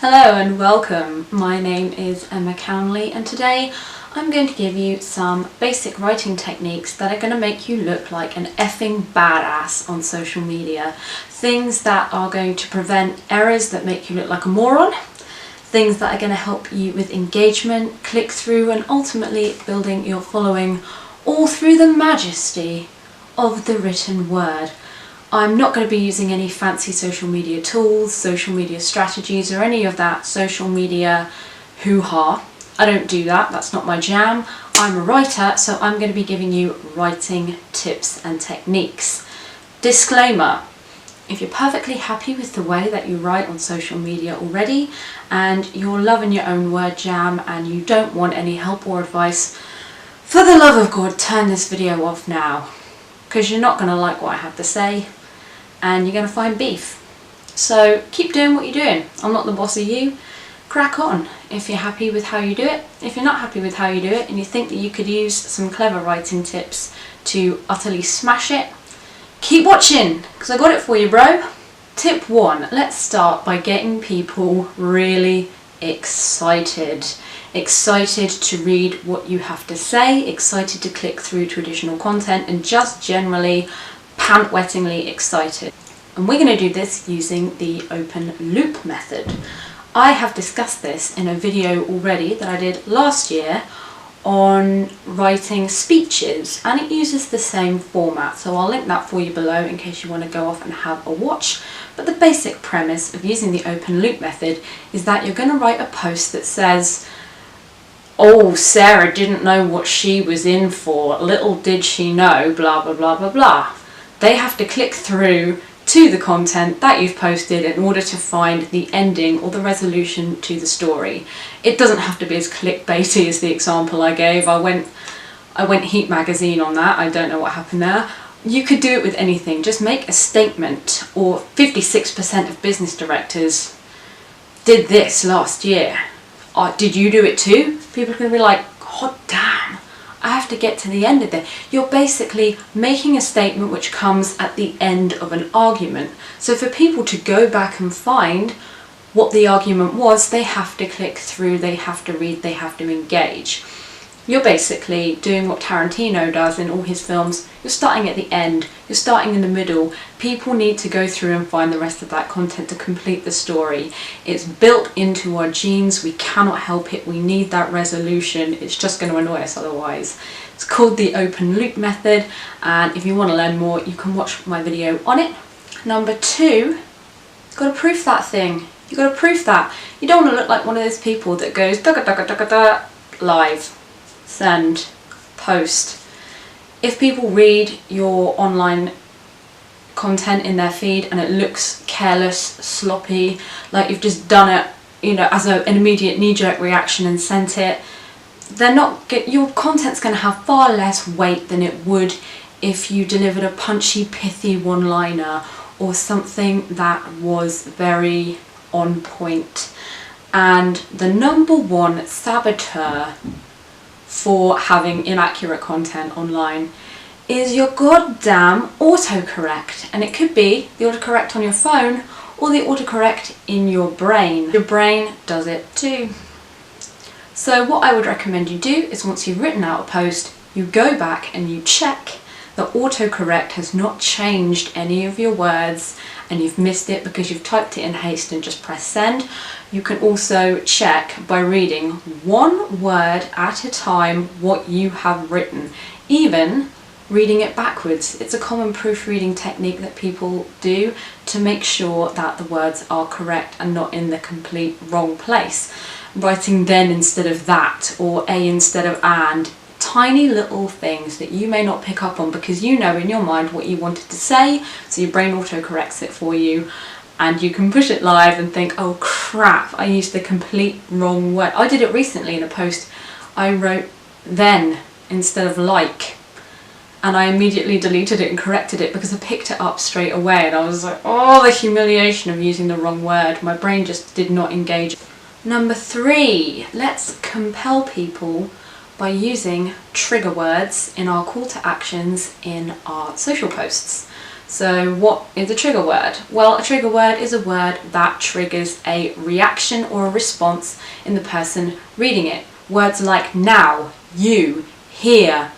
Hello and welcome. My name is Emma Cownley and today I'm going to give you some basic writing techniques that are going to make you look like an effing badass on social media. Things that are going to prevent errors that make you look like a moron. Things that are going to help you with engagement, click-through and ultimately building your following all through the majesty of the written word. I'm not going to be using any fancy social media tools, social media strategies or any of that social media hoo-ha. I don't do that, that's not my jam. I'm a writer, so I'm going to be giving you writing tips and techniques. Disclaimer, if you're perfectly happy with the way that you write on social media already and you're loving your own word jam and you don't want any help or advice, for the love of God, turn this video off now, because you're not going to like what I have to say and you're going to find beef. So keep doing what you're doing. I'm not the boss of you. Crack on if you're happy with how you do it. If you're not happy with how you do it and you think that you could use some clever writing tips to utterly smash it, keep watching because I got it for you, bro. Tip 1, let's start by getting people really excited. Excited to read what you have to say, excited to click through to additional content and just generally pant-wettingly excited. And we're going to do this using the open loop method. I have discussed this in a video already that I did last year on writing speeches, and it uses the same format, so I'll link that for you below in case you want to go off and have a watch. But the basic premise of using the open loop method is that you're going to write a post that says, "Oh, Sarah didn't know what she was in for, little did she know, blah blah blah blah blah." They have to click through to the content that you've posted in order to find the ending or the resolution to the story. It doesn't have to be as clickbaity as the example I gave. I went Heat magazine on that. I don't know what happened there. You could do it with anything. Just make a statement, or 56% of business directors did this last year. Did you do it too? People are going to be like, "God damn, I have to get to the end of it." You're basically making a statement which comes at the end of an argument. So for people to go back and find what the argument was, they have to click through, they have to read, they have to engage. You're basically doing what Tarantino does in all his films. You're starting at the end, you're starting in the middle. People need to go through and find the rest of that content to complete the story. It's built into our genes, we cannot help it, we need that resolution. It's just going to annoy us otherwise. It's called the open loop method, and if you want to learn more you can watch my video on it. Number 2, you've got to proof that thing. You've got to proof that. You don't want to look like one of those people that goes dugga dugga dugga da, live, send, post. If people read your online content in their feed and it looks careless, sloppy, like you've just done it, as an immediate knee-jerk reaction and sent it, your content's going to have far less weight than it would if you delivered a punchy, pithy one-liner or something that was very on point. And the number one saboteur for having inaccurate content online is your goddamn autocorrect. And it could be the autocorrect on your phone or the autocorrect in your brain. Your brain does it too. So what I would recommend you do is, once you've written out a post, you go back and you check that autocorrect has not changed any of your words and you've missed it because you've typed it in haste and just press send. You can also check by reading one word at a time what you have written, even reading it backwards. It's a common proofreading technique that people do to make sure that the words are correct and not in the complete wrong place. Writing then instead of that, or a instead of and. Tiny little things that you may not pick up on because you know in your mind what you wanted to say, so your brain autocorrects it for you and you can push it live and think, "Oh crap, I used the complete wrong word." I did it recently in a post. I wrote then instead of like, and I immediately deleted it and corrected it because I picked it up straight away and I was like, oh, the humiliation of using the wrong word. My brain just did not engage. Number 3, let's compel people by using trigger words in our call to actions in our social posts. So what is a trigger word? Well, a trigger word is a word that triggers a reaction or a response in the person reading it. Words like now, you, here,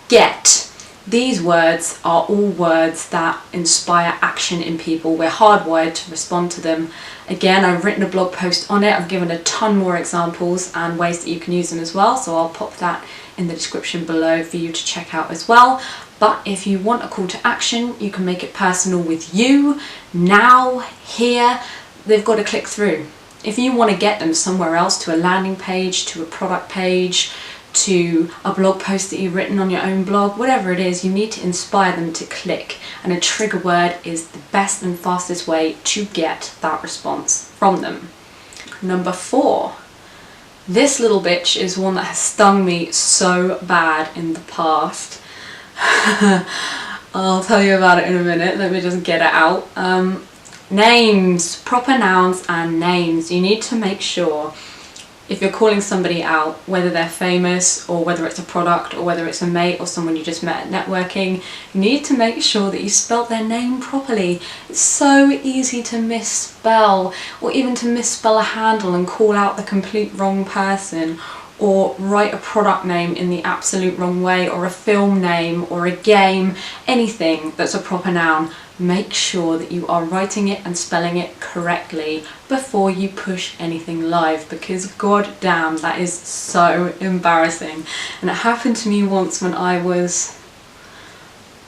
get. These words are all words that inspire action in people. We're hardwired to respond to them. Again, I've written a blog post on it. I've given a ton more examples and ways that you can use them as well. So I'll pop that in the description below for you to check out as well. But if you want a call to action, you can make it personal with you, now, here. They've got to click through. If you want to get them somewhere else, to a landing page, to a product page, to a blog post that you've written on your own blog, whatever it is, you need to inspire them to click. And a trigger word is the best and fastest way to get that response from them. Number 4. This little bitch is one that has stung me so bad in the past. I'll tell you about it in a minute. Let me just get it out. Names, proper nouns and names. You need to make sure, if you're calling somebody out, whether they're famous or whether it's a product or whether it's a mate or someone you just met at networking, you need to make sure that you spelt their name properly. It's so easy to misspell, or even to misspell a handle and call out the complete wrong person, or write a product name in the absolute wrong way, or a film name or a game, anything that's a proper noun. Make sure that you are writing it and spelling it correctly before you push anything live, because god damn, that is so embarrassing. And it happened to me once when I was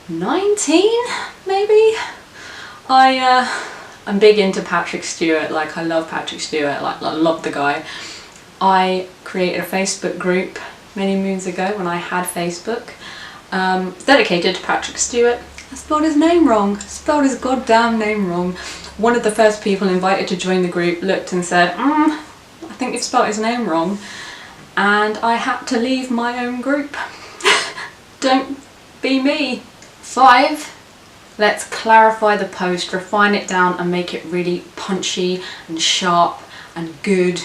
19 maybe. I'm big into Patrick Stewart. Like, I love Patrick Stewart, like I love the guy. I created a Facebook group many moons ago when I had Facebook, dedicated to Patrick Stewart. I spelled his name wrong, spelled his goddamn name wrong. One of the first people invited to join the group looked and said, I think you've spelled his name wrong. And I had to leave my own group. Don't be me. 5. Let's clarify the post, refine it down and make it really punchy and sharp and good.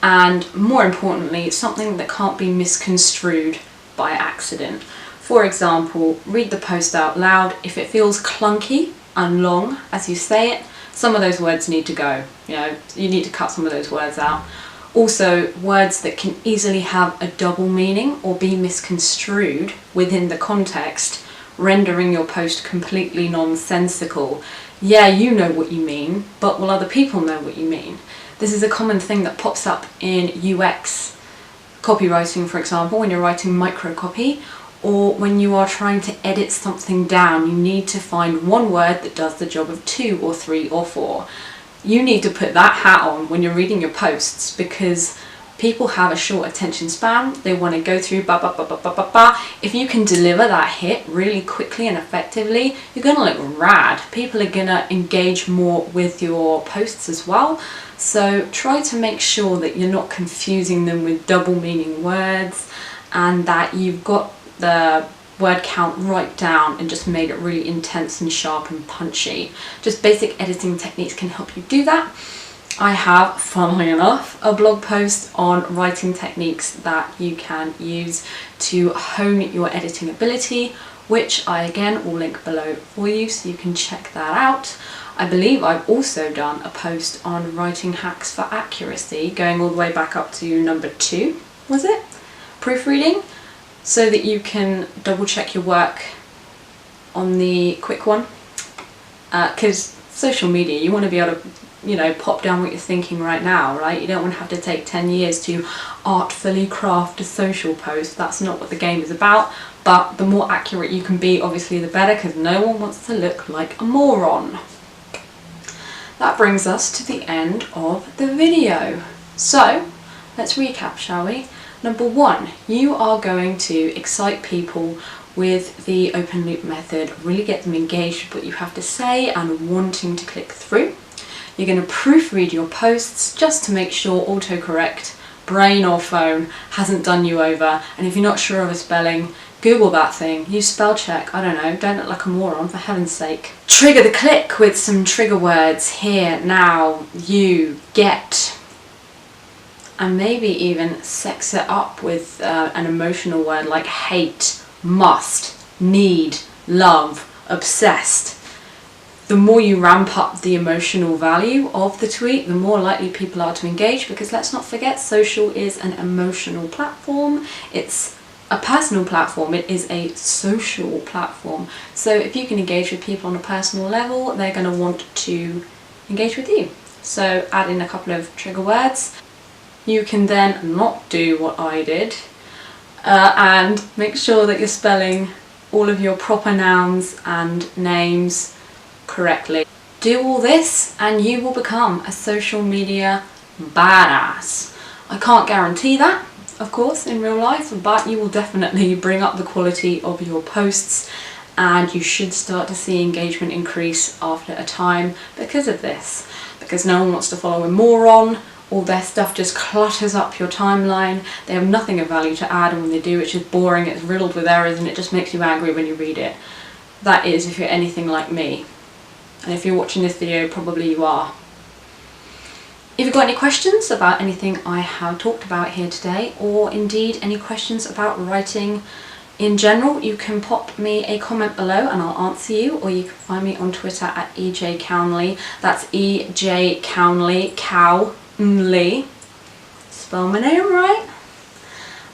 And more importantly, something that can't be misconstrued by accident. For example, read the post out loud. If it feels clunky and long as you say it, some of those words need to go. You need to cut some of those words out. Also, words that can easily have a double meaning or be misconstrued within the context, rendering your post completely nonsensical. Yeah, you know what you mean, but will other people know what you mean? This is a common thing that pops up in UX copywriting, for example, when you're writing microcopy, or when you are trying to edit something down. You need to find one word that does the job of 2 or 3 or 4. You need to put that hat on when you're reading your posts, because people have a short attention span. They want to go through ba ba ba ba ba ba ba. If you can deliver that hit really quickly and effectively, you're going to look rad. People are going to engage more with your posts as well. So try to make sure that you're not confusing them with double meaning words, and that you've got the word count right down and just made it really intense and sharp and punchy. Just basic editing techniques can help you do that. I have, funnily enough, a blog post on writing techniques that you can use to hone your editing ability, which I again will link below for you so you can check that out. I believe I've also done a post on writing hacks for accuracy, going all the way back up to number 2, was it? Proofreading, so that you can double check your work on the quick one. Because social media, you want to be able to, pop down what you're thinking right now, right? You don't want to have to take 10 years to artfully craft a social post. That's not what the game is about. But the more accurate you can be, obviously, the better, because no one wants to look like a moron. That brings us to the end of the video. So, let's recap, shall we? Number 1, you are going to excite people with the open loop method, really get them engaged with what you have to say and wanting to click through. You're going to proofread your posts just to make sure autocorrect, brain or phone, hasn't done you over. And if you're not sure of a spelling, Google that thing, use spell check, I don't know, don't look like a moron, for heaven's sake. Trigger the click with some trigger words, here, now, you, get. And maybe even sex it up with an emotional word like hate, must, need, love, obsessed. the more you ramp up the emotional value of the tweet, the more likely people are to engage, because let's not forget, social is an emotional platform. It's a personal platform, it is a social platform. So if you can engage with people on a personal level, they're going to want to engage with you. So add in a couple of trigger words. You can then not do what I did and make sure that you're spelling all of your proper nouns and names correctly. Do all this and you will become a social media badass. I can't guarantee that, of course, in real life, but you will definitely bring up the quality of your posts, and you should start to see engagement increase after a time because of this. Because no one wants to follow a moron. All their stuff just clutters up your timeline. They have nothing of value to add, and when they do, it's just boring, it's riddled with errors, and it just makes you angry when you read it. That is, if you're anything like me. And if you're watching this video, probably you are. If you've got any questions about anything I have talked about here today, or indeed any questions about writing in general, you can pop me a comment below and I'll answer you, or you can find me on Twitter at EJ Cownley. That's EJ Cownley, Cownley. Spell my name right.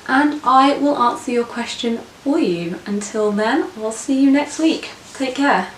And I will answer your question for you. Until then, I'll see you next week. Take care.